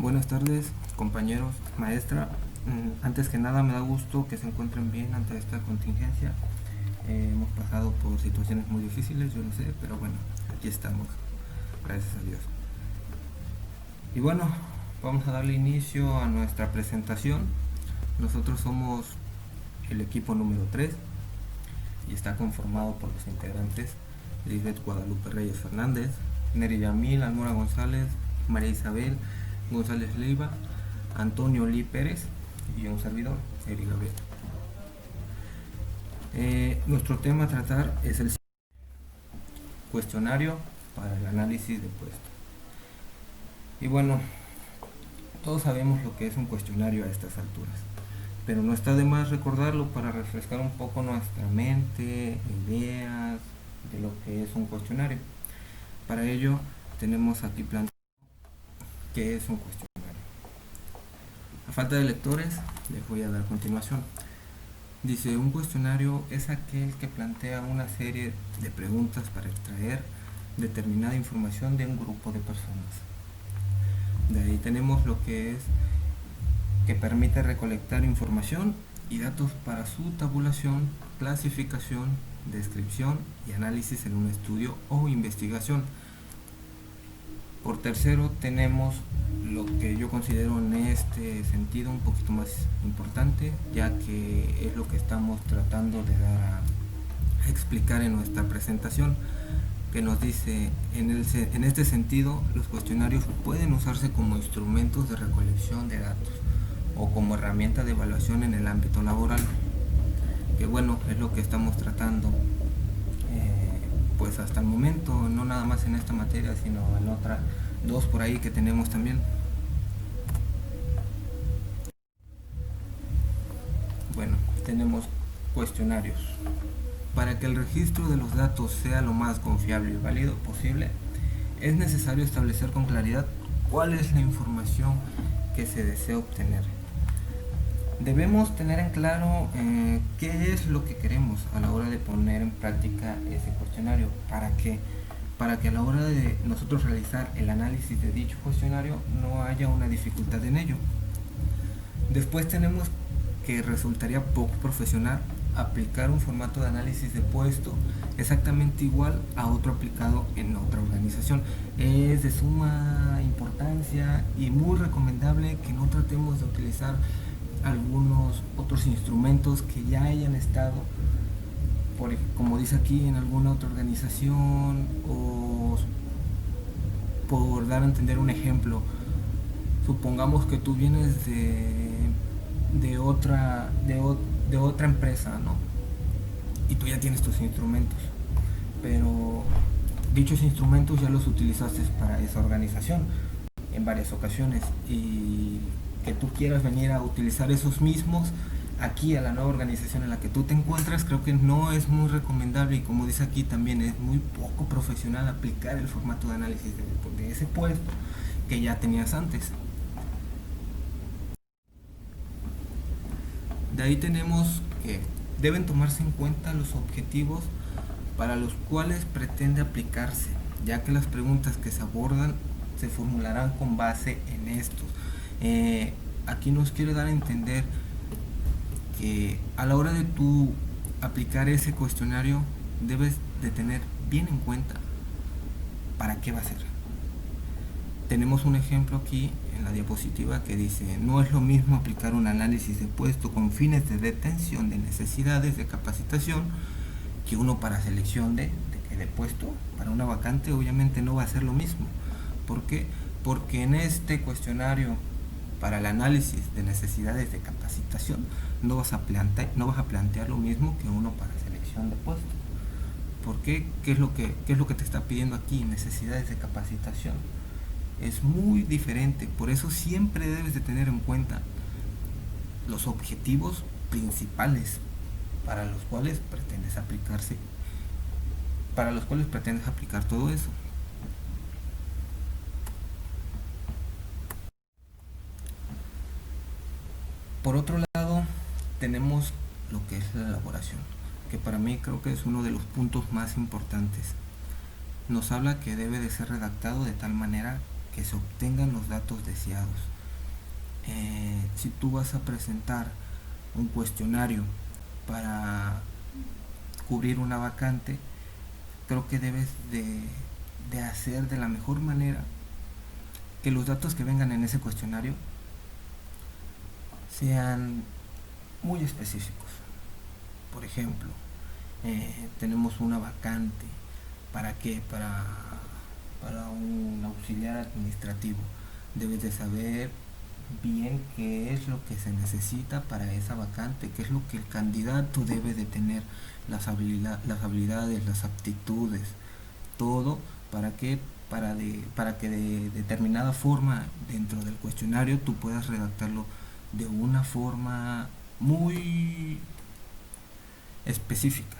Buenas tardes, compañeros, maestra. Antes que nada me da gusto que se encuentren bien ante esta contingencia. Hemos pasado por situaciones muy difíciles, yo lo sé, pero bueno, aquí estamos, gracias a Dios. Y bueno, vamos a darle inicio a nuestra presentación. Nosotros somos el equipo número 3 y está conformado por los integrantes Lisbeth Guadalupe Reyes Fernández, Neri Yamil Almora González, María Isabel González Leiva, Antonio Lee Pérez y un servidor, Eric Gabriel. Nuestro tema a tratar es el cuestionario para el análisis de puesto. Y bueno, todos sabemos lo que es un cuestionario a estas alturas, pero no está de más recordarlo para refrescar un poco nuestra mente, ideas de lo que es un cuestionario. Para ello tenemos aquí planteado qué es un cuestionario. A falta de lectores, les voy a dar continuación. Dice, un cuestionario es aquel que plantea una serie de preguntas para extraer determinada información de un grupo de personas. De ahí tenemos lo que es que permite recolectar información y datos para su tabulación, clasificación, descripción y análisis en un estudio o investigación. Por tercero tenemos lo que yo considero en este sentido un poquito más importante, ya que es lo que estamos tratando de dar a explicar en nuestra presentación, que nos dice, en este sentido, los cuestionarios pueden usarse como instrumentos de recolección de datos o como herramienta de evaluación en el ámbito laboral, que bueno, es lo que estamos tratando pues hasta el momento, no nada más en esta materia, sino en otras dos por ahí que tenemos también. Bueno, tenemos cuestionarios. Para que el registro de los datos sea lo más confiable y válido posible, es necesario establecer con claridad cuál es la información que se desea obtener. Debemos tener en claro qué es lo que queremos a la hora de poner en práctica ese cuestionario. ¿Para qué? Para que a la hora de nosotros realizar el análisis de dicho cuestionario no haya una dificultad en ello. Después tenemos que resultaría poco profesional aplicar un formato de análisis de puesto exactamente igual a otro aplicado en otra organización. Es de suma importancia y muy recomendable que no tratemos de utilizar algunos otros instrumentos que ya hayan estado, como dice aquí, en alguna otra organización, o por dar a entender un ejemplo, supongamos que tú vienes de otra empresa, ¿no? Y tú ya tienes tus instrumentos, pero dichos instrumentos ya los utilizaste para esa organización en varias ocasiones, y que tú quieras venir a utilizar esos mismos aquí a la nueva organización en la que tú te encuentras, creo que no es muy recomendable, y como dice aquí también es muy poco profesional aplicar el formato de análisis de ese puesto que ya tenías antes. De ahí tenemos que deben tomarse en cuenta los objetivos para los cuales pretende aplicarse, ya que las preguntas que se abordan se formularán con base en estos. Aquí nos quiere dar a entender que a la hora de tú aplicar ese cuestionario debes de tener bien en cuenta para qué va a ser. Tenemos un ejemplo aquí en la diapositiva que dice, no es lo mismo aplicar un análisis de puesto con fines de detención de necesidades de capacitación que uno para selección de puesto para una vacante. Obviamente no va a ser lo mismo. ¿Por qué? Porque en este cuestionario para el análisis de necesidades de capacitación no vas a plantear lo mismo que uno para selección de puesto. ¿Por qué? ¿Qué es lo que te está pidiendo aquí? Necesidades de capacitación. Es muy diferente, por eso siempre debes de tener en cuenta los objetivos principales para los cuales pretendes aplicar todo eso. Por otro lado, tenemos lo que es la elaboración, que para mí creo que es uno de los puntos más importantes. Nos habla que debe de ser redactado de tal manera que se obtengan los datos deseados, Si tú vas a presentar un cuestionario para cubrir una vacante, creo que debes de hacer de la mejor manera que los datos que vengan en ese cuestionario sean muy específicos. Por ejemplo, tenemos una vacante. ¿Para qué? Para un auxiliar administrativo. Debes de saber bien qué es lo que se necesita para esa vacante, qué es lo que el candidato debe de tener, las habilidades, las aptitudes, todo. ¿Para qué? Para que de determinada forma dentro del cuestionario tú puedas redactarlo de una forma muy específica.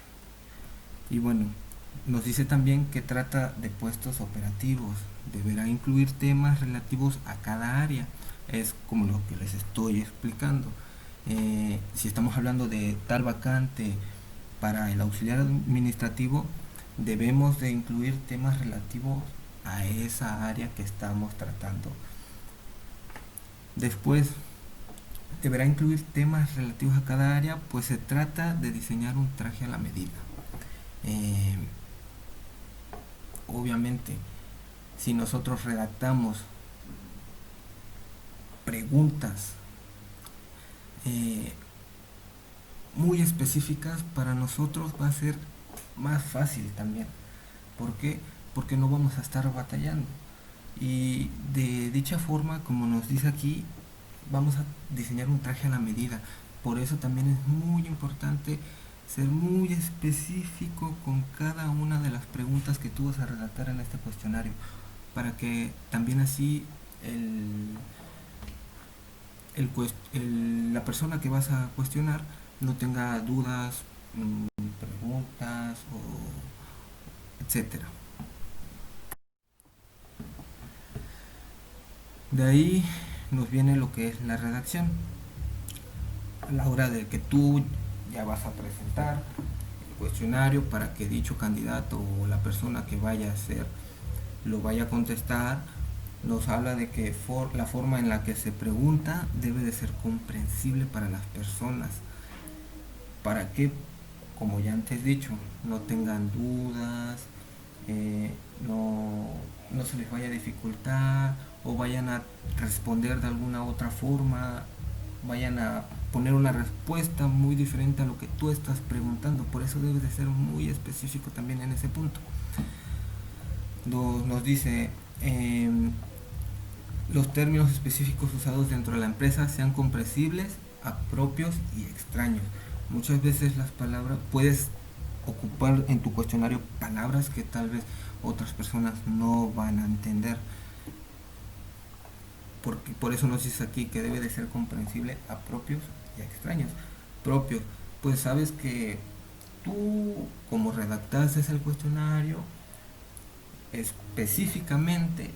Y bueno, nos dice también que trata de puestos operativos. Deberá incluir temas relativos a cada área. Es como lo que les estoy explicando. Si estamos hablando de tal vacante para el auxiliar administrativo, debemos de incluir temas relativos a esa área que estamos tratando. Después, deberá incluir temas relativos a cada área, pues se trata de diseñar un traje a la medida. Eh, Obviamente, si nosotros redactamos preguntas eh, muy específicas, para nosotros va a ser más fácil también. ¿Por qué? Porque no vamos a estar batallando. Y de dicha forma, como nos dice aquí, vamos a diseñar un traje a la medida. Por eso también es muy importante ser muy específico con cada una de las preguntas que tú vas a redactar en este cuestionario, para que también así el, la persona que vas a cuestionar no tenga dudas, preguntas o etcétera. De ahí nos viene lo que es la redacción. A la hora de que tú ya vas a presentar el cuestionario para que dicho candidato o la persona que vaya a hacer lo vaya a contestar, nos habla de que la forma en la que se pregunta debe de ser comprensible para las personas, para que, como ya antes dicho, no tengan dudas, eh, no, no se les vaya a dificultar o vayan a responder de alguna otra forma, vayan a poner una respuesta muy diferente a lo que tú estás preguntando. Por eso debes de ser muy específico también en ese punto. Nos dice, los términos específicos usados dentro de la empresa sean comprensibles a propios y extraños. Muchas veces las palabras, puedes ocupar en tu cuestionario palabras que tal vez otras personas no van a entender. Por eso nos dice aquí que debe de ser comprensible a propios y a extraños. Propios, pues sabes que tú, como redactaste el cuestionario, específicamente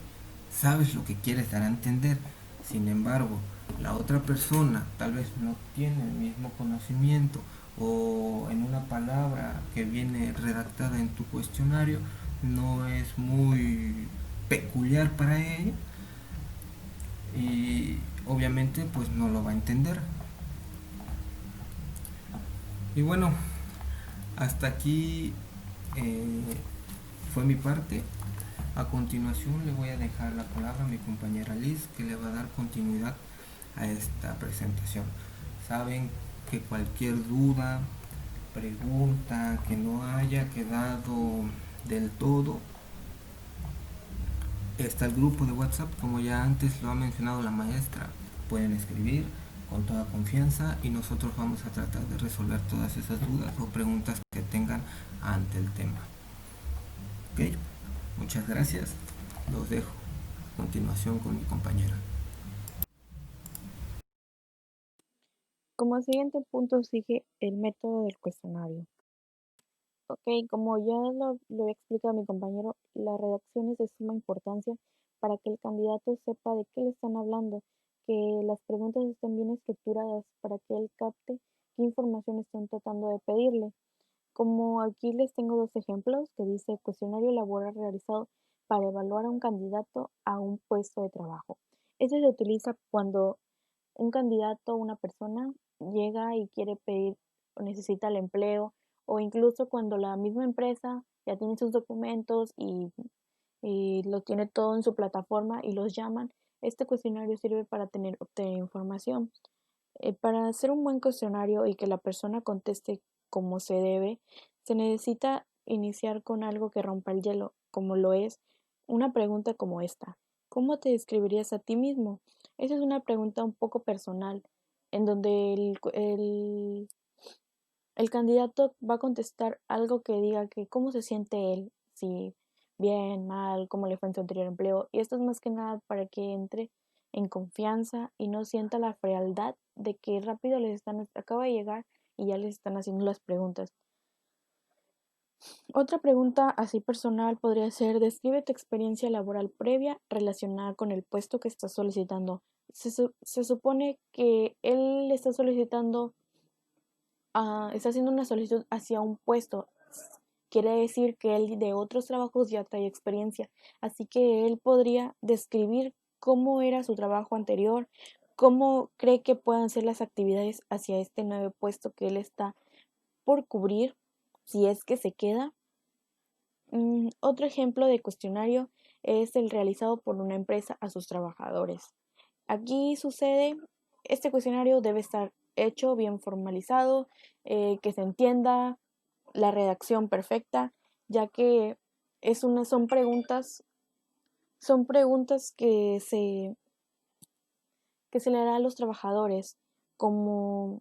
sabes lo que quieres dar a entender. Sin embargo, la otra persona tal vez no tiene el mismo conocimiento o en una palabra que viene redactada en tu cuestionario no es muy peculiar para ella y obviamente pues no lo va a entender. Y bueno, hasta aquí eh, fue mi parte. A continuación le voy a dejar la palabra a mi compañera Liz, que le va a dar continuidad a esta presentación. Saben que cualquier duda, pregunta que no haya quedado del todo, está el grupo de WhatsApp, como ya antes lo ha mencionado la maestra. Pueden escribir con toda confianza y nosotros vamos a tratar de resolver todas esas dudas o preguntas que tengan ante el tema. ¿Ok? Muchas gracias. Los dejo. A continuación con mi compañera. Como siguiente punto sigue el método del cuestionario. Ok, como ya lo he explicado a mi compañero, la redacción es de suma importancia para que el candidato sepa de qué le están hablando, que las preguntas estén bien estructuradas para que él capte qué información están tratando de pedirle. Como aquí les tengo dos ejemplos que dice cuestionario laboral realizado para evaluar a un candidato a un puesto de trabajo. Este se utiliza cuando un candidato, una persona, llega y quiere pedir o necesita el empleo, o incluso cuando la misma empresa ya tiene sus documentos y lo tiene todo en su plataforma y los llaman, este cuestionario sirve para obtener información. Para hacer un buen cuestionario y que la persona conteste como se debe, se necesita iniciar con algo que rompa el hielo, como lo es una pregunta como esta. ¿Cómo te describirías a ti mismo? Esa es una pregunta un poco personal, en donde el candidato va a contestar algo que diga que cómo se siente él, si bien, mal, cómo le fue en su anterior empleo. Y esto es más que nada para que entre en confianza y no sienta la frialdad de que rápido acaba de llegar y ya les están haciendo las preguntas. Otra pregunta así personal podría ser, describe tu experiencia laboral previa relacionada con el puesto que estás solicitando. Se supone que él está solicitando está haciendo una solicitud hacia un puesto. Quiere decir que él de otros trabajos ya trae experiencia, así que él podría describir cómo era su trabajo anterior, cómo cree que puedan ser las actividades hacia este nuevo puesto que él está por cubrir, si es que se queda. Otro ejemplo de cuestionario es el realizado por una empresa a sus trabajadores. Aquí sucede, este cuestionario debe estar hecho, bien formalizado, que se entienda la redacción perfecta, ya que son preguntas que se le hará a los trabajadores, como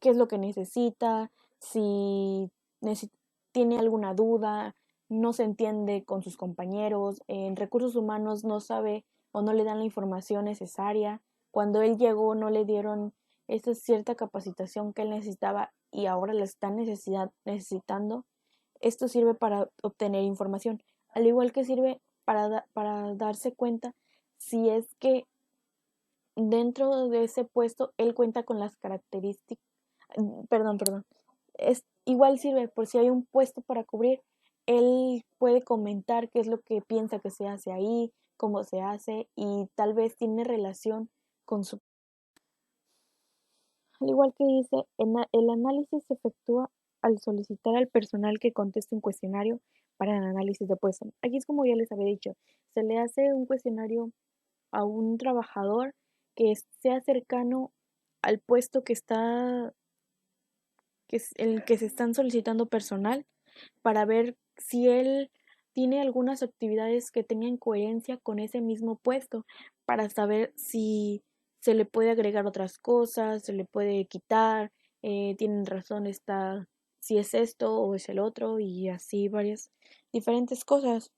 qué es lo que necesita, si necesita, tiene alguna duda, no se entiende con sus compañeros, en recursos humanos no sabe o no le dan la información necesaria. Cuando él llegó no le dieron esa cierta capacitación que él necesitaba y ahora la está necesitando. Esto sirve para obtener información, al igual que sirve para darse cuenta si es que dentro de ese puesto él cuenta con las características. Perdón. Igual sirve por si hay un puesto para cubrir, él puede comentar qué es lo que piensa que se hace ahí, cómo se hace y tal vez tiene relación con su... Al igual que dice, el análisis se efectúa al solicitar al personal que conteste un cuestionario para el análisis de puesto. Aquí es como ya les había dicho, se le hace un cuestionario a un trabajador que sea cercano al puesto que es el que se están solicitando personal para ver si él tiene algunas actividades que tengan coherencia con ese mismo puesto, para saber si se le puede agregar otras cosas, se le puede quitar, tienen razón, si es esto o es el otro, y así varias diferentes cosas.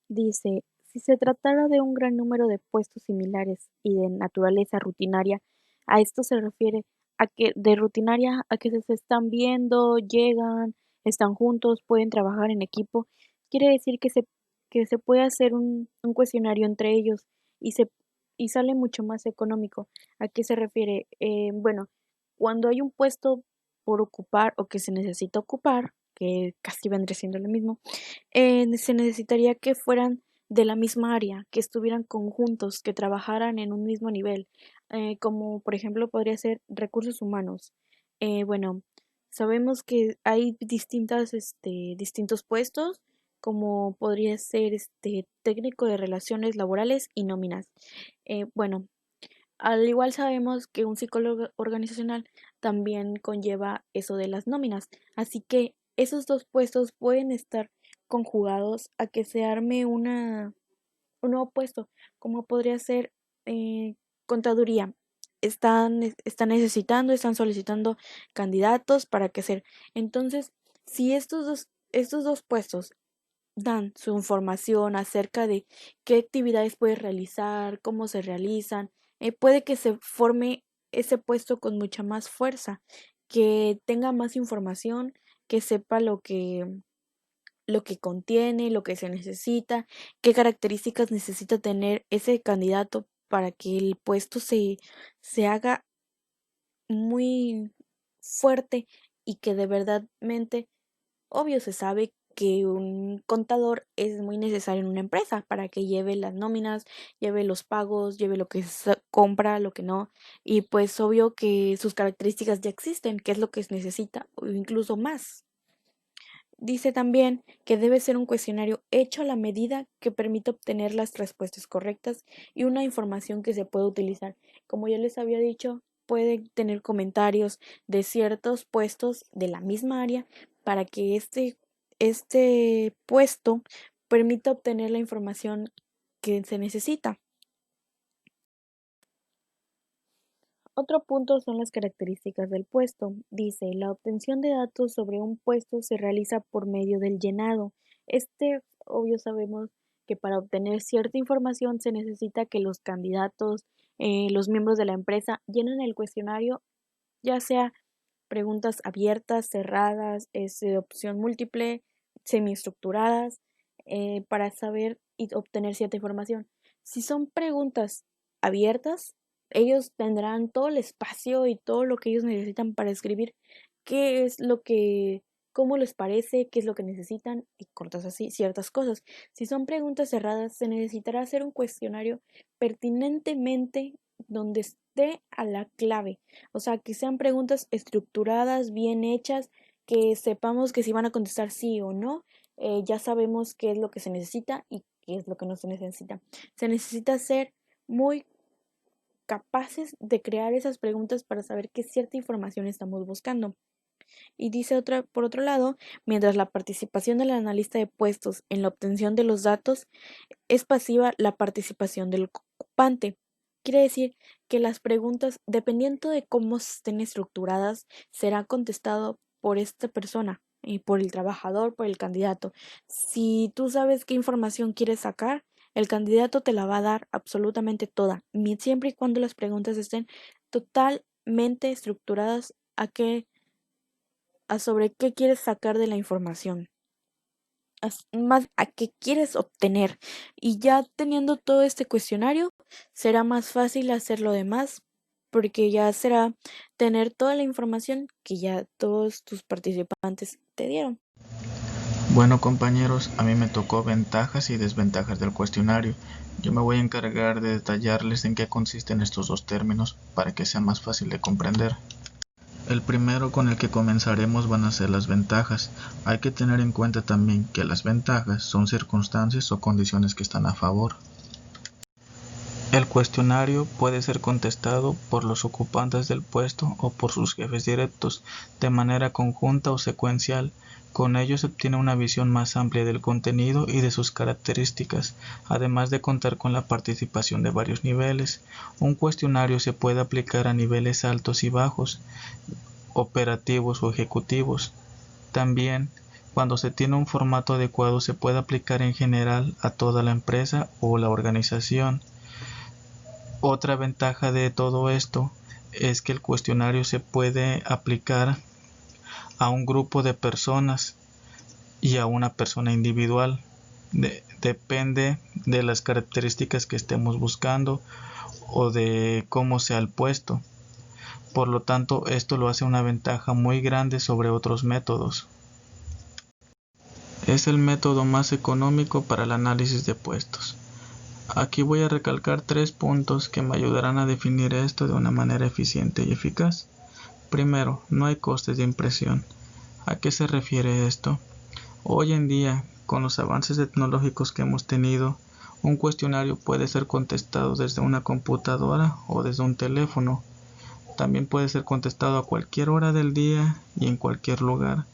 Dice, si se tratara de un gran número de puestos similares y de naturaleza rutinaria, a esto se refiere a que de rutinaria a que se están viendo, llegan, están juntos, pueden trabajar en equipo, quiere decir que se puede hacer un cuestionario entre ellos y y sale mucho más económico. ¿A qué se refiere? Bueno, cuando hay un puesto por ocupar o que se necesita ocupar, que casi vendría siendo lo mismo, se necesitaría que fueran de la misma área, que estuvieran conjuntos, que trabajaran en un mismo nivel, como por ejemplo podría ser recursos humanos. Bueno, sabemos que hay distintos puestos, como podría ser técnico de relaciones laborales y nóminas. Bueno, al igual sabemos que un psicólogo organizacional también conlleva eso de las nóminas, así que esos dos puestos pueden estar conjugados a que se arme un nuevo puesto, como podría ser contaduría. Están solicitando candidatos para que ser. Entonces, si estos dos puestos dan su información acerca de qué actividades puedes realizar, cómo se realizan, puede que se forme ese puesto con mucha más fuerza, que tenga más información, que sepa lo que contiene, lo que se necesita, qué características necesita tener ese candidato para que el puesto se haga muy fuerte y que de verdadmente, obvio se sabe que un contador es muy necesario en una empresa para que lleve las nóminas, lleve los pagos, lleve lo que se compra, lo que no. Y pues obvio que sus características ya existen, qué es lo que se necesita, o incluso más. Dice también que debe ser un cuestionario hecho a la medida que permita obtener las respuestas correctas y una información que se pueda utilizar. Como ya les había dicho, puede tener comentarios de ciertos puestos de la misma área para que este puesto permita obtener la información que se necesita. Otro punto son las características del puesto. Dice, la obtención de datos sobre un puesto se realiza por medio del llenado. Obvio sabemos que para obtener cierta información se necesita que los candidatos, los miembros de la empresa, llenen el cuestionario, ya sea preguntas abiertas, cerradas, de opción múltiple, semiestructuradas, para saber y obtener cierta información. Si son preguntas abiertas, ellos tendrán todo el espacio y todo lo que ellos necesitan para escribir qué es lo que, cómo les parece, qué es lo que necesitan y cortas así ciertas cosas. Si son preguntas cerradas, se necesitará hacer un cuestionario pertinentemente donde esté a la clave. O sea, que sean preguntas estructuradas, bien hechas, que sepamos que si van a contestar sí o no, ya sabemos qué es lo que se necesita y qué es lo que no se necesita. Se necesita ser muy capaces de crear esas preguntas para saber qué cierta información estamos buscando. Y dice por otro lado, mientras la participación del analista de puestos en la obtención de los datos es pasiva la participación del ocupante. Quiere decir que las preguntas, dependiendo de cómo estén estructuradas, será contestado por esta persona y por el trabajador, por el candidato. Si tú sabes qué información quieres sacar, el candidato te la va a dar absolutamente toda, siempre y cuando las preguntas estén totalmente estructuradas a sobre qué quieres sacar de la información, más a qué quieres obtener. Y ya teniendo todo este cuestionario, será más fácil hacer lo demás, porque ya será tener toda la información que ya todos tus participantes te dieron. Bueno compañeros, a mí me tocó ventajas y desventajas del cuestionario. Yo me voy a encargar de detallarles en qué consisten estos dos términos para que sea más fácil de comprender. El primero con el que comenzaremos van a ser las ventajas. Hay que tener en cuenta también que las ventajas son circunstancias o condiciones que están a favor. El cuestionario puede ser contestado por los ocupantes del puesto o por sus jefes directos, de manera conjunta o secuencial. Con ello se obtiene una visión más amplia del contenido y de sus características, además de contar con la participación de varios niveles. Un cuestionario se puede aplicar a niveles altos y bajos, operativos o ejecutivos. También, cuando se tiene un formato adecuado, se puede aplicar en general a toda la empresa o la organización. Otra ventaja de todo esto es que el cuestionario se puede aplicar a un grupo de personas y a una persona individual. Depende de las características que estemos buscando o de cómo sea el puesto. Por lo tanto, esto lo hace una ventaja muy grande sobre otros métodos. Es el método más económico para el análisis de puestos. Aquí voy a recalcar 3 puntos que me ayudarán a definir esto de una manera eficiente y eficaz. Primero, no hay costes de impresión. ¿A qué se refiere esto? Hoy en día, con los avances tecnológicos que hemos tenido, un cuestionario puede ser contestado desde una computadora o desde un teléfono. También puede ser contestado a cualquier hora del día y en cualquier lugar.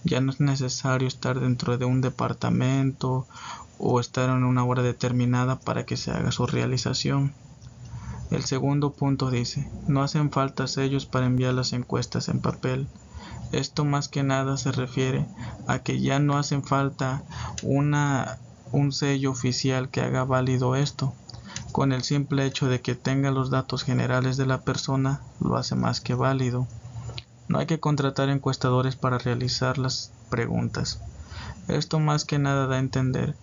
Ya no es necesario estar dentro de un departamento o estar en una hora determinada para que se haga su realización. El segundo punto dice, no hacen falta sellos para enviar las encuestas en papel. Esto más que nada se refiere a que ya no hacen falta un sello oficial que haga válido esto. Con el simple hecho de que tenga los datos generales de la persona, lo hace más que válido. No hay que contratar encuestadores para realizar las preguntas. Esto más que nada da a entender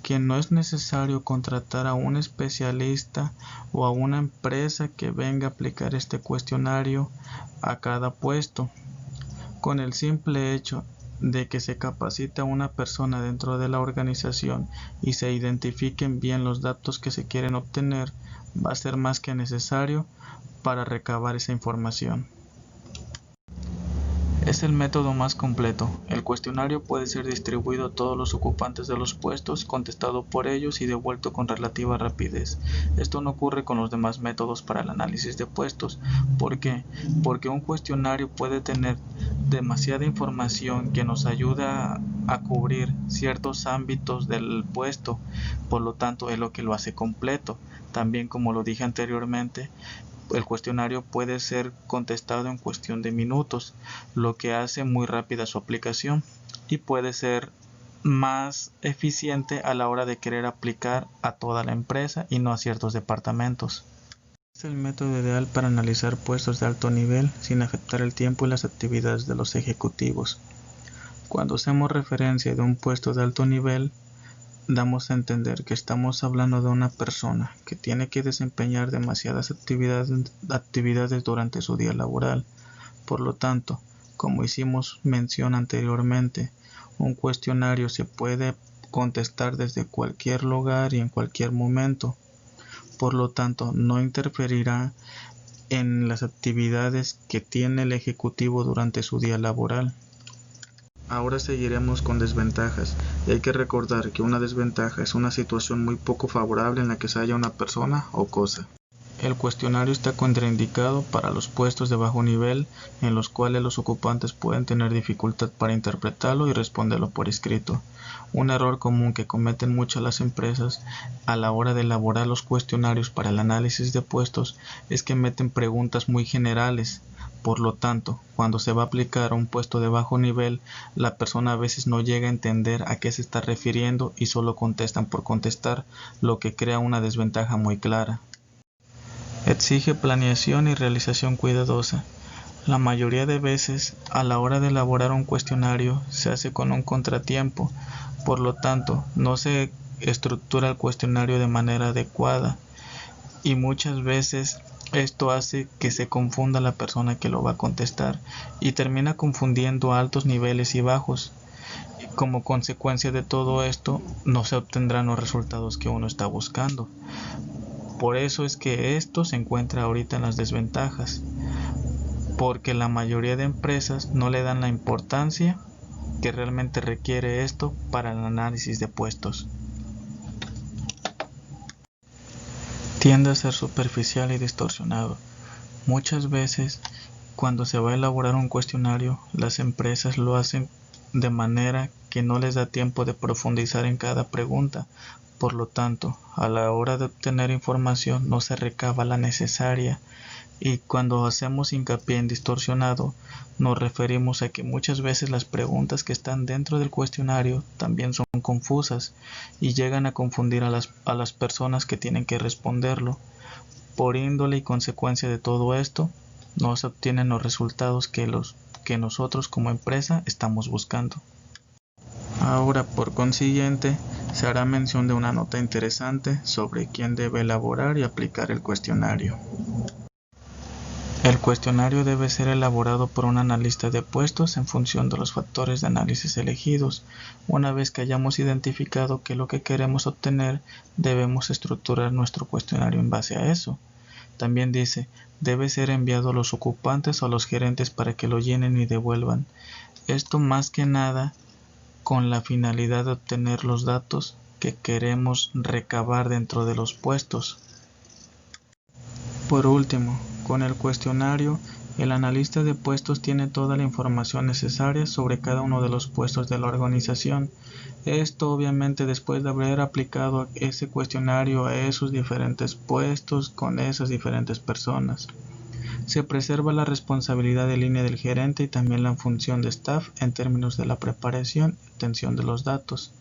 que no es necesario contratar a un especialista o a una empresa que venga a aplicar este cuestionario a cada puesto. Con el simple hecho de que se capacite a una persona dentro de la organización y se identifiquen bien los datos que se quieren obtener, va a ser más que necesario para recabar esa información. Es el método más completo. El cuestionario puede ser distribuido a todos los ocupantes de los puestos, contestado por ellos y devuelto con relativa rapidez. Esto no ocurre con los demás métodos para el análisis de puestos. ¿Por qué? Porque un cuestionario puede tener demasiada información que nos ayuda a cubrir ciertos ámbitos del puesto, por lo tanto es lo que lo hace completo. También, como lo dije anteriormente, el cuestionario puede ser contestado en cuestión de minutos, lo que hace muy rápida su aplicación y puede ser más eficiente a la hora de querer aplicar a toda la empresa y no a ciertos departamentos. Es el método ideal para analizar puestos de alto nivel sin afectar el tiempo y las actividades de los ejecutivos. Cuando hacemos referencia de un puesto de alto nivel, damos a entender que estamos hablando de una persona que tiene que desempeñar demasiadas actividades durante su día laboral. Por lo tanto, como hicimos mención anteriormente, un cuestionario se puede contestar desde cualquier lugar y en cualquier momento. Por lo tanto, no interferirá en las actividades que tiene el ejecutivo durante su día laboral. Ahora seguiremos con desventajas, y hay que recordar que una desventaja es una situación muy poco favorable en la que se halla una persona o cosa. El cuestionario está contraindicado para los puestos de bajo nivel en los cuales los ocupantes pueden tener dificultad para interpretarlo y responderlo por escrito. Un error común que cometen muchas las empresas a la hora de elaborar los cuestionarios para el análisis de puestos es que meten preguntas muy generales. Por lo tanto, cuando se va a aplicar a un puesto de bajo nivel, la persona a veces no llega a entender a qué se está refiriendo y solo contestan por contestar, lo que crea una desventaja muy clara. Exige planeación y realización cuidadosa. La mayoría de veces, a la hora de elaborar un cuestionario, se hace con un contratiempo, por lo tanto, no se estructura el cuestionario de manera adecuada y muchas veces esto hace que se confunda la persona que lo va a contestar y termina confundiendo altos niveles y bajos. Como consecuencia de todo esto, no se obtendrán los resultados que uno está buscando. Por eso es que esto se encuentra ahorita en las desventajas, porque la mayoría de empresas no le dan la importancia que realmente requiere esto para el análisis de puestos. Tiende a ser superficial y distorsionado. Muchas veces, cuando se va a elaborar un cuestionario, las empresas lo hacen de manera que no les da tiempo de profundizar en cada pregunta. Por lo tanto, a la hora de obtener información no se recaba la necesaria. Y cuando hacemos hincapié en distorsionado, nos referimos a que muchas veces las preguntas que están dentro del cuestionario también son confusas y llegan a confundir a las personas que tienen que responderlo. Por índole y consecuencia de todo esto, no se obtienen los resultados que nosotros como empresa estamos buscando. Ahora, por consiguiente, se hará mención de una nota interesante sobre quién debe elaborar y aplicar el cuestionario. El cuestionario debe ser elaborado por un analista de puestos en función de los factores de análisis elegidos. Una vez que hayamos identificado qué es lo que queremos obtener, debemos estructurar nuestro cuestionario en base a eso. También dice, debe ser enviado a los ocupantes o a los gerentes para que lo llenen y devuelvan. Esto más que nada con la finalidad de obtener los datos que queremos recabar dentro de los puestos. Por último, con el cuestionario, el analista de puestos tiene toda la información necesaria sobre cada uno de los puestos de la organización. Esto obviamente después de haber aplicado ese cuestionario a esos diferentes puestos con esas diferentes personas. Se preserva la responsabilidad de línea del gerente y también la función de staff en términos de la preparación y obtención de los datos.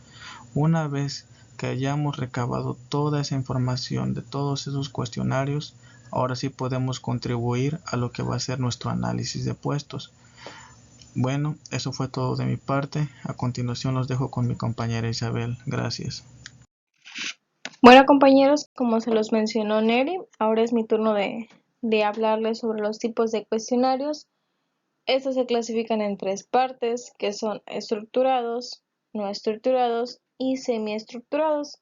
Una vez que hayamos recabado toda esa información de todos esos cuestionarios, ahora sí podemos contribuir a lo que va a ser nuestro análisis de puestos. Bueno, eso fue todo de mi parte. A continuación los dejo con mi compañera Isabel. Gracias. Bueno, compañeros, como se los mencionó Neri, ahora es mi turno de hablarles sobre los tipos de cuestionarios. Estos se clasifican en tres partes, que son estructurados, no estructurados y semiestructurados.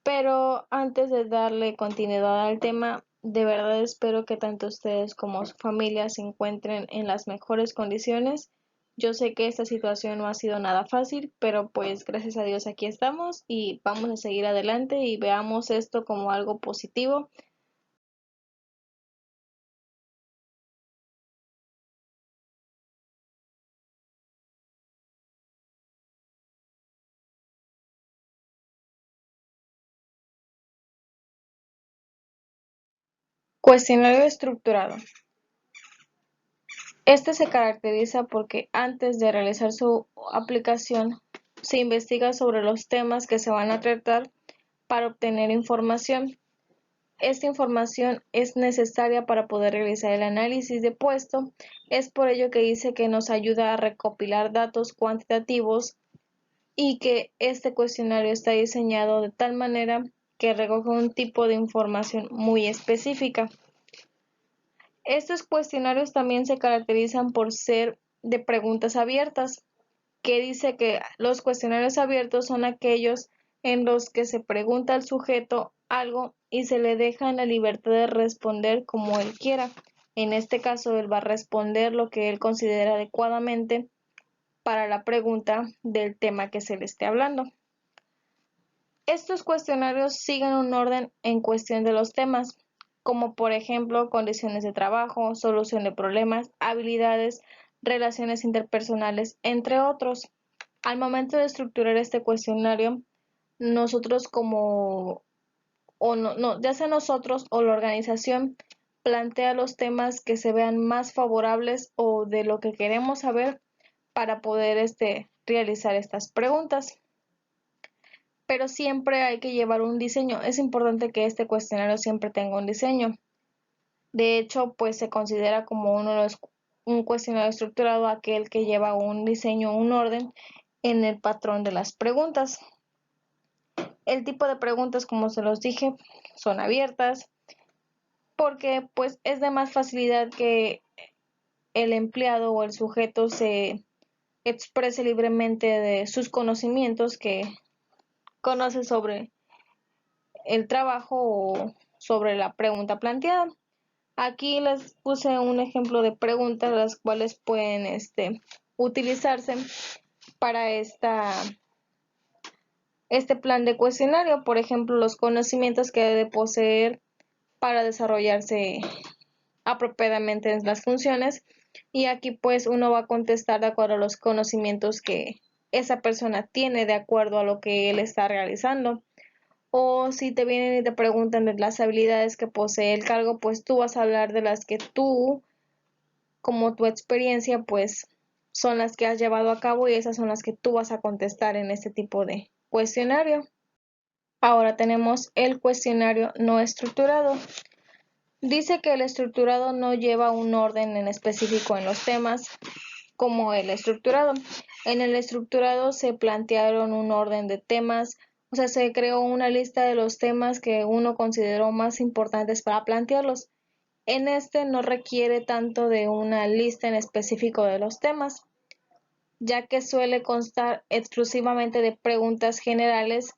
Pero antes de darle continuidad al tema, de verdad espero que tanto ustedes como su familia se encuentren en las mejores condiciones. Yo sé que esta situación no ha sido nada fácil, pero pues gracias a Dios aquí estamos y vamos a seguir adelante y veamos esto como algo positivo. Cuestionario estructurado. Este se caracteriza porque antes de realizar su aplicación se investiga sobre los temas que se van a tratar para obtener información. Esta información es necesaria para poder realizar el análisis de puesto. Es por ello que dice que nos ayuda a recopilar datos cuantitativos y que este cuestionario está diseñado de tal manera que recoge un tipo de información muy específica. Estos cuestionarios también se caracterizan por ser de preguntas abiertas, que dice que los cuestionarios abiertos son aquellos en los que se pregunta al sujeto algo y se le deja en la libertad de responder como él quiera. En este caso, él va a responder lo que él considera adecuadamente para la pregunta del tema que se le esté hablando. Estos cuestionarios siguen un orden en cuestión de los temas, como por ejemplo condiciones de trabajo, solución de problemas, habilidades, relaciones interpersonales, entre otros. Al momento de estructurar este cuestionario, nosotros ya sea nosotros o la organización, plantea los temas que se vean más favorables o de lo que queremos saber para poder realizar estas preguntas. Pero siempre hay que llevar un diseño. Es importante que este cuestionario siempre tenga un diseño. De hecho, pues se considera como un cuestionario estructurado aquel que lleva un diseño, un orden en el patrón de las preguntas. El tipo de preguntas, como se los dije, son abiertas porque pues es de más facilidad que el empleado o el sujeto se exprese libremente de sus conocimientos que conoce sobre el trabajo o sobre la pregunta planteada. Aquí les puse un ejemplo de preguntas las cuales pueden utilizarse para este plan de cuestionario. Por ejemplo, los conocimientos que debe poseer para desarrollarse apropiadamente en las funciones. Y aquí pues uno va a contestar de acuerdo a los conocimientos que esa persona tiene de acuerdo a lo que él está realizando. O si te vienen y te preguntan de las habilidades que posee el cargo, pues tú vas a hablar de las que tú, como tu experiencia, pues son las que has llevado a cabo y esas son las que tú vas a contestar en este tipo de cuestionario. Ahora tenemos el cuestionario no estructurado. Dice que el estructurado no lleva un orden en específico en los temas como el estructurado. En el estructurado se plantearon un orden de temas, o sea, se creó una lista de los temas que uno consideró más importantes para plantearlos. En este no requiere tanto de una lista en específico de los temas, ya que suele constar exclusivamente de preguntas generales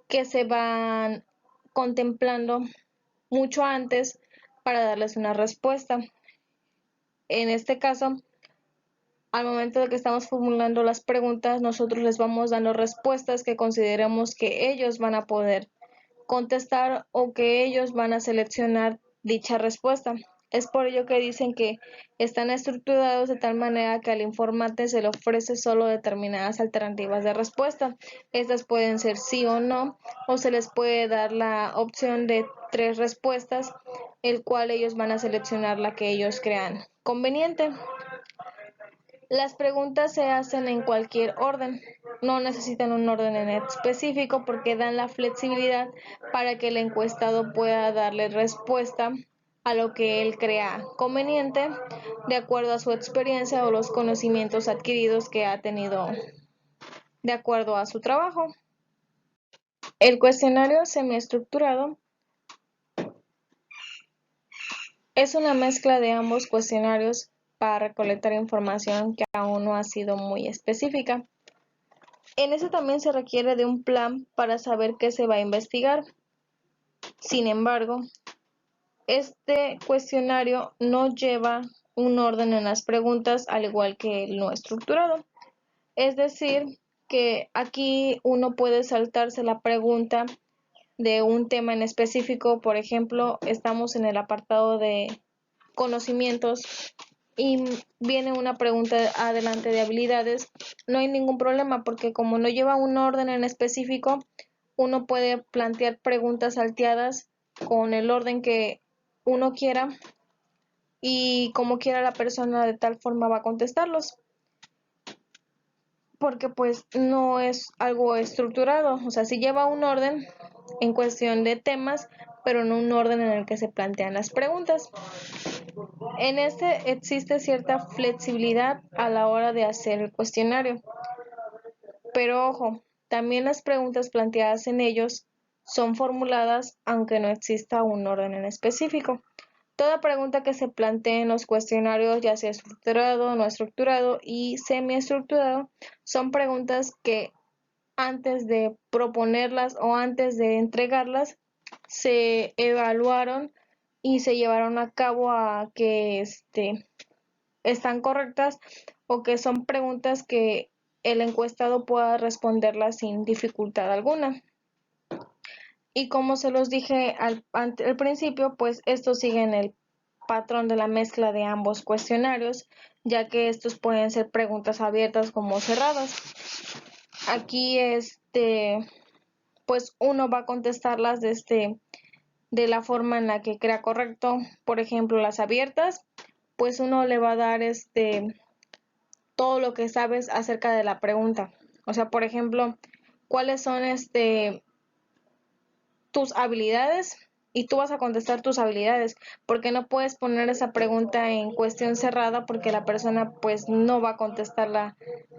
que se van contemplando mucho antes para darles una respuesta. En este caso, al momento de que estamos formulando las preguntas, nosotros les vamos dando respuestas que consideremos que ellos van a poder contestar o que ellos van a seleccionar dicha respuesta. Es por ello que dicen que están estructurados de tal manera que al informante se le ofrece solo determinadas alternativas de respuesta. Estas pueden ser sí o no, o se les puede dar la opción de 3 respuestas, el cual ellos van a seleccionar la que ellos crean conveniente. Las preguntas se hacen en cualquier orden, no necesitan un orden en específico porque dan la flexibilidad para que el encuestado pueda darle respuesta a lo que él crea conveniente de acuerdo a su experiencia o los conocimientos adquiridos que ha tenido de acuerdo a su trabajo. El cuestionario semiestructurado es una mezcla de ambos cuestionarios para recolectar información que aún no ha sido muy específica. En ese también se requiere de un plan para saber qué se va a investigar. Sin embargo, este cuestionario no lleva un orden en las preguntas, al igual que el no estructurado. Es decir, que aquí uno puede saltarse la pregunta de un tema en específico. Por ejemplo, estamos en el apartado de conocimientos y viene una pregunta adelante de habilidades. No hay ningún problema porque como no lleva un orden en específico, uno puede plantear preguntas salteadas con el orden que uno quiera y como quiera la persona de tal forma va a contestarlos, porque pues no es algo estructurado. O sea, sí lleva un orden en cuestión de temas, pero no un orden en el que se plantean las preguntas. En este existe cierta flexibilidad a la hora de hacer el cuestionario, pero ojo, también las preguntas planteadas en ellos son formuladas aunque no exista un orden en específico. Toda pregunta que se plantee en los cuestionarios, ya sea estructurado, no estructurado y semiestructurado, son preguntas que antes de proponerlas o antes de entregarlas se evaluaron y se llevaron a cabo a que están correctas o que son preguntas que el encuestado pueda responderlas sin dificultad alguna. Y como se los dije al principio, pues estos siguen el patrón de la mezcla de ambos cuestionarios, ya que estos pueden ser preguntas abiertas como cerradas. Aquí pues uno va a contestarlas de la forma en la que crea correcto. Por ejemplo, las abiertas, pues uno le va a dar todo lo que sabes acerca de la pregunta. O sea, por ejemplo, ¿cuáles son tus habilidades? Y tú vas a contestar tus habilidades, porque no puedes poner esa pregunta en cuestión cerrada porque la persona pues no va a contestarla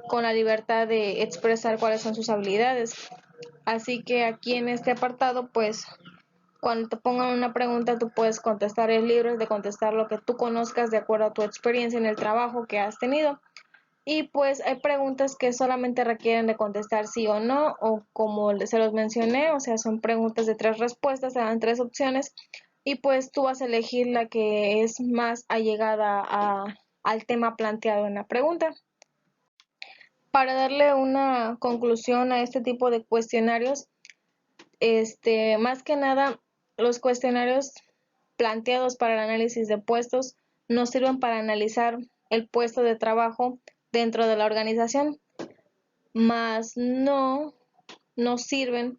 con la libertad de expresar cuáles son sus habilidades. Así que aquí en este apartado, pues cuando te pongan una pregunta, tú puedes contestar, eres libre de contestar lo que tú conozcas de acuerdo a tu experiencia en el trabajo que has tenido. Y pues hay preguntas que solamente requieren de contestar sí o no, o como se los mencioné, o sea, son preguntas de 3 respuestas, te dan 3 opciones, y pues tú vas a elegir la que es más allegada al tema planteado en la pregunta. Para darle una conclusión a este tipo de cuestionarios, más que nada, los cuestionarios planteados para el análisis de puestos nos sirven para analizar el puesto de trabajo dentro de la organización, mas no nos sirven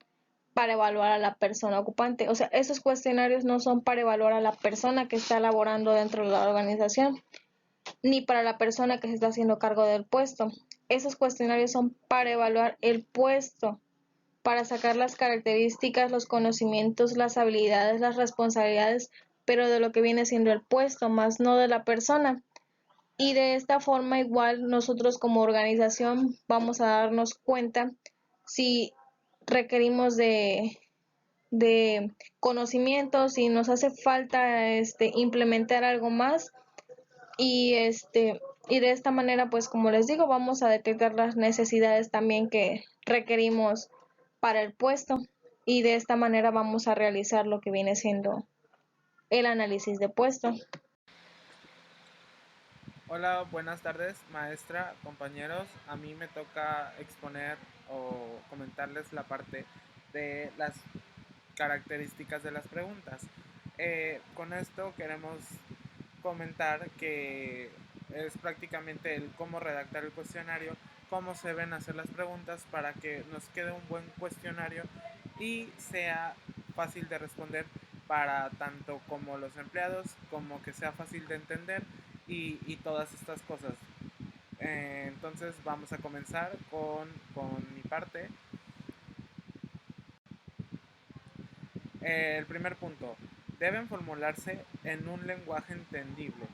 para evaluar a la persona ocupante. O sea, esos cuestionarios no son para evaluar a la persona que está laborando dentro de la organización, ni para la persona que se está haciendo cargo del puesto. Esos cuestionarios son para evaluar el puesto, para sacar las características, los conocimientos, las habilidades, las responsabilidades, pero de lo que viene siendo el puesto, más no de la persona. Y de esta forma igual nosotros como organización vamos a darnos cuenta si requerimos de conocimientos, si nos hace falta implementar algo más y de esta manera pues como les digo vamos a detectar las necesidades también que requerimos para el puesto y de esta manera vamos a realizar lo que viene siendo el análisis de puesto. Hola, buenas tardes, maestra, compañeros. A mí me toca exponer o comentarles la parte de las características de las preguntas. Con esto queremos comentar que es prácticamente el cómo redactar el cuestionario, cómo se deben hacer las preguntas para que nos quede un buen cuestionario y sea fácil de responder para tanto como los empleados, como que sea fácil de entender y todas estas cosas. Entonces vamos a comenzar con mi parte. El primer punto, deben formularse en un lenguaje entendible.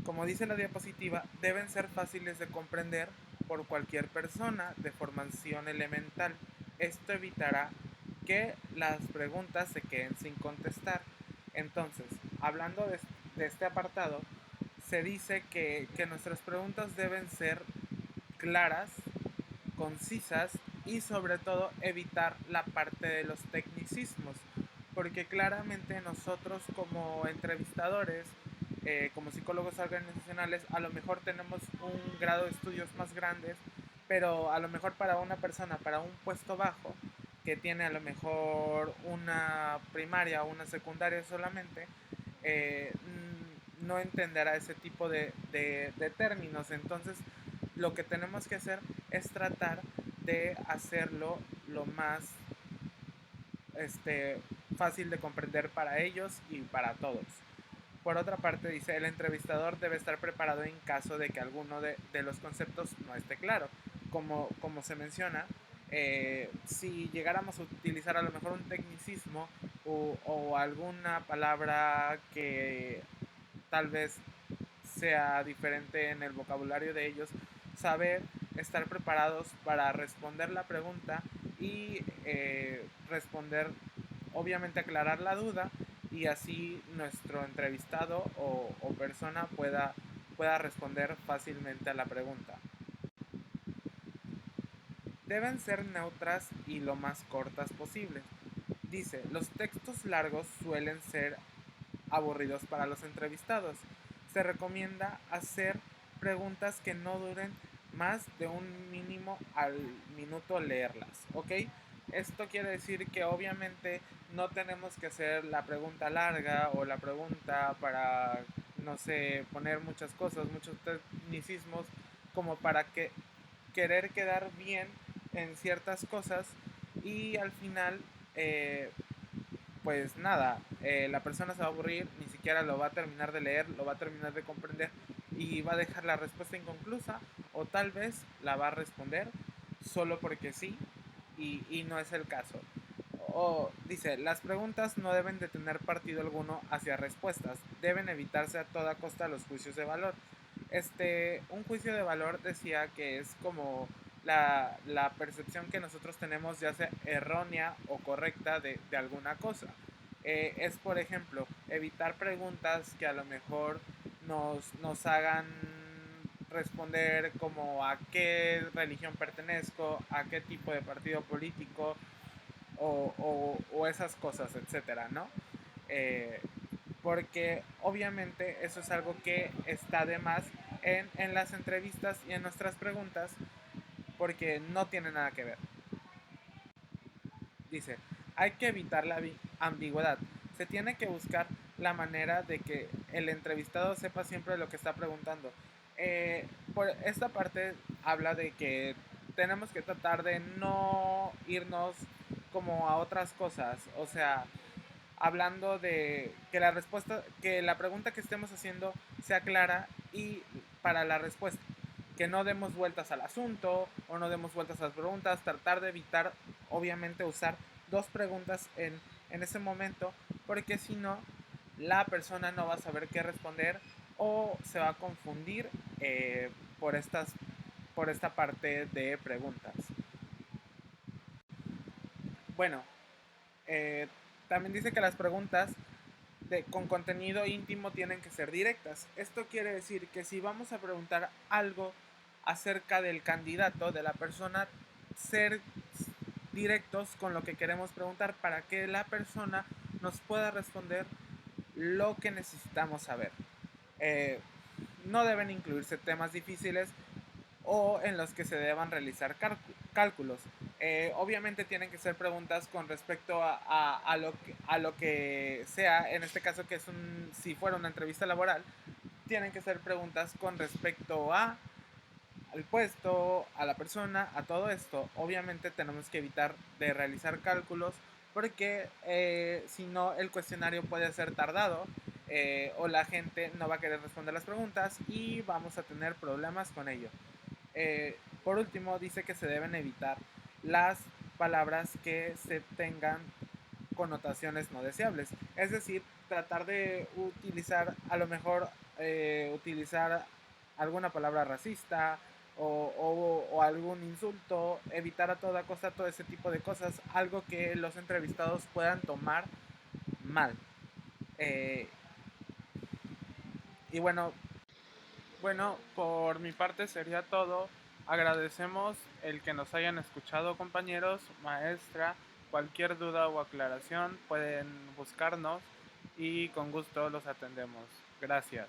Como dice la diapositiva, deben ser fáciles de comprender por cualquier persona de formación elemental. Esto evitará que las preguntas se queden sin contestar. Entonces, hablando de este apartado, se dice que nuestras preguntas deben ser claras, concisas y sobre todo evitar la parte de los tecnicismos, porque claramente nosotros como entrevistadores, como psicólogos organizacionales, a lo mejor tenemos un grado de estudios más grandes, pero a lo mejor para una persona, para un puesto bajo, que tiene a lo mejor una primaria o una secundaria solamente, no entenderá ese tipo de términos. Entonces, lo que tenemos que hacer es tratar de hacerlo lo más fácil de comprender para ellos y para todos. Por otra parte, dice, el entrevistador debe estar preparado en caso de que alguno de los conceptos no esté claro. Como se menciona, si llegáramos a utilizar a lo mejor un tecnicismo o alguna palabra que tal vez sea diferente en el vocabulario de ellos, saber estar preparados para responder la pregunta y responder, obviamente aclarar la duda, y así nuestro entrevistado o persona pueda responder fácilmente a la pregunta. Deben ser neutras y lo más cortas posible. Dice, los textos largos suelen ser aburridos para los entrevistados. Se recomienda hacer preguntas que no duren más de un mínimo al minuto leerlas, ¿ok? Esto quiere decir que obviamente no tenemos que hacer la pregunta larga o la pregunta para, no sé, poner muchas cosas, muchos tecnicismos, como para que querer quedar bien en ciertas cosas y al final pues nada, la persona se va a aburrir, ni siquiera lo va a terminar de leer, lo va a terminar de comprender y va a dejar la respuesta inconclusa, o tal vez la va a responder solo porque sí y no es el caso. O dice, las preguntas no deben de tener partido alguno hacia respuestas, deben evitarse a toda costa los juicios de valor. Un juicio de valor decía que es como la percepción que nosotros tenemos, ya sea errónea o correcta, de alguna cosa. Es, por ejemplo, evitar preguntas que a lo mejor nos hagan responder como a qué religión pertenezco, a qué tipo de partido político o esas cosas, etcétera, ¿no? Porque obviamente eso es algo que está de más en las entrevistas y en nuestras preguntas, porque no tiene nada que ver. Dice, hay que evitar la ambigüedad. Se tiene que buscar la manera de que el entrevistado sepa siempre lo que está preguntando. Por esta parte habla de que tenemos que tratar de no irnos como a otras cosas. O sea, hablando de que la respuesta, que la pregunta que estemos haciendo sea clara y para la respuesta, que no demos vueltas al asunto o no demos vueltas a las preguntas, tratar de evitar obviamente usar dos preguntas en ese momento, porque si no la persona no va a saber qué responder o se va a confundir por esta parte de preguntas. Bueno, también dice que las preguntas con contenido íntimo tienen que ser directas. Esto quiere decir que si vamos a preguntar algo acerca del candidato, de la persona, ser directos con lo que queremos preguntar para que la persona nos pueda responder lo que necesitamos saber. No deben incluirse temas difíciles o en los que se deban realizar cálculos. Obviamente tienen que ser preguntas con respecto a lo que sea, en este caso que es si fuera una entrevista laboral, tienen que ser preguntas con respecto al puesto, a la persona, a todo esto. Obviamente tenemos que evitar de realizar cálculos porque si no el cuestionario puede ser tardado o la gente no va a querer responder las preguntas y vamos a tener problemas con ello. Por último, dice que se deben evitar las palabras que se tengan connotaciones no deseables. Es decir, tratar de utilizar, a lo mejor, utilizar alguna palabra racista o algún insulto, evitar a toda costa todo ese tipo de cosas, algo que los entrevistados puedan tomar mal. Y bueno, Bueno, por mi parte sería todo. Agradecemos el que nos hayan escuchado, compañeros, maestra. Cualquier duda o aclaración pueden buscarnos y con gusto los atendemos. Gracias.